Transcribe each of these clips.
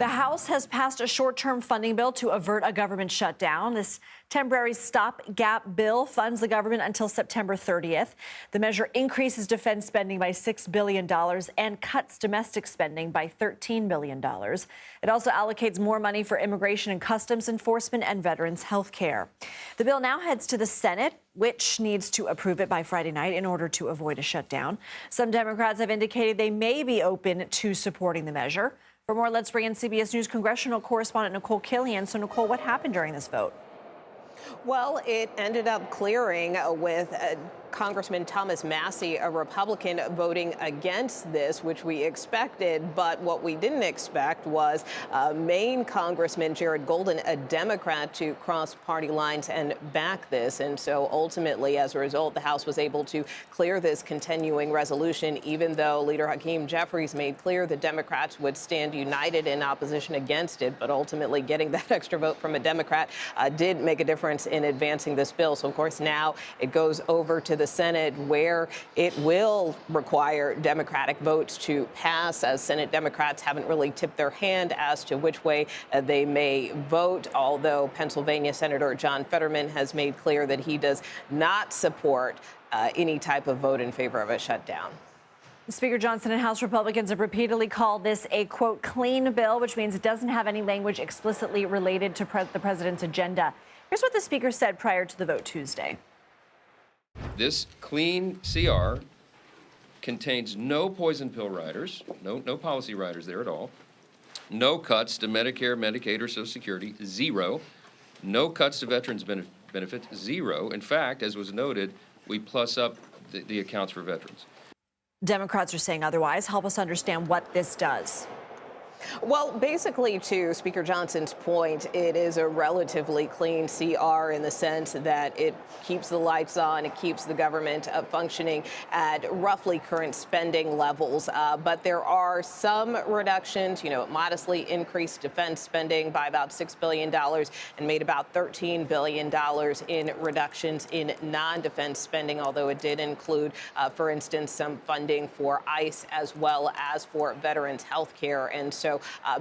The House has passed a short-term funding bill to avert a government shutdown. This temporary stopgap bill funds the government until September 30th. The measure increases defense spending by $6 billion and cuts domestic spending by $13 billion. It also allocates more money for immigration and customs enforcement and veterans health care. The bill now heads to the Senate, which needs to approve it by Friday night in order to avoid a shutdown. Some Democrats have indicated they may be open to supporting the measure. For more, let's bring in CBS News congressional correspondent Nikole Killion. So, Nikole, what happened during this vote? Well, it ended up clearing with Congressman Thomas Massey, a Republican, voting against this, which we expected. But what we didn't expect was Maine Congressman Jared Golden, a Democrat, to cross party lines and back this. And so ultimately, as a result, the House was able to clear this continuing resolution, even though Leader Hakeem Jeffries made clear the Democrats would stand united in opposition against it. But ultimately, getting that extra vote from a Democrat did make a difference in advancing this bill. So, of course, now it goes over to the Senate, where it will require Democratic votes to pass, as Senate Democrats haven't really tipped their hand as to which way they may vote, although Pennsylvania Senator John Fetterman has made clear that he does not support any type of vote in favor of a shutdown. Speaker Johnson and House Republicans have repeatedly called this a, quote, clean bill, which means it doesn't have any language explicitly related to the president's agenda. Here's what the speaker said prior to the vote Tuesday. This clean CR contains no poison pill riders, no policy riders there at all, no cuts to Medicare, Medicaid, or Social Security, zero, no cuts to veterans benefits, zero. In fact, as was noted, we plus up the accounts for veterans. Democrats are saying otherwise. Help us understand what this does. Well, basically, to Speaker Johnson's point, it is a relatively clean CR in the sense that it keeps the lights on, it keeps the government functioning at roughly current spending levels. But there are some reductions. It modestly increased defense spending by about $6 billion and made about $13 billion in reductions in non-defense spending, although it did include, for instance, some funding for ICE as well as for veterans health care. And so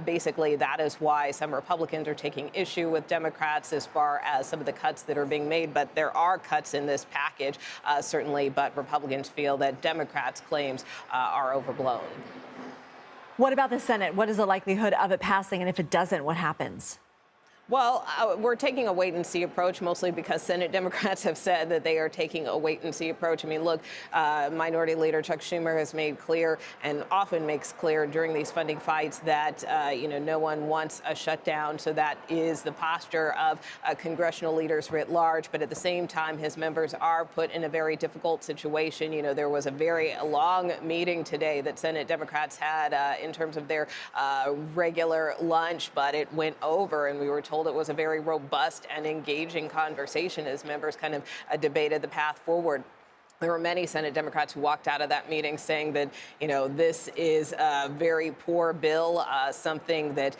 basically, that is why some Republicans are taking issue with Democrats as far as some of the cuts that are being made. But there are cuts in this package, certainly. But Republicans feel that Democrats' claims are overblown. What about the Senate? What is the likelihood of it passing? And if it doesn't, what happens? Well, we're taking a wait-and-see approach, mostly because Senate Democrats have said that they are taking a wait-and-see approach. I mean, look, Minority Leader Chuck Schumer has made clear, and often makes clear during these funding fights, that, no one wants a shutdown. So that is the posture of congressional leaders writ large. But at the same time, his members are put in a very difficult situation. There was a very long meeting today that Senate Democrats had in terms of their regular lunch, but it went over, and we were told it was a very robust and engaging conversation as members kind of debated the path forward. There were many Senate Democrats who walked out of that meeting saying that, this is a very poor bill, something that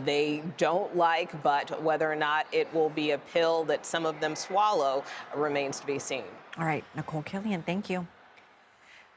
they don't like, but whether or not it will be a pill that some of them swallow remains to be seen. All right, Nikole Killion, thank you.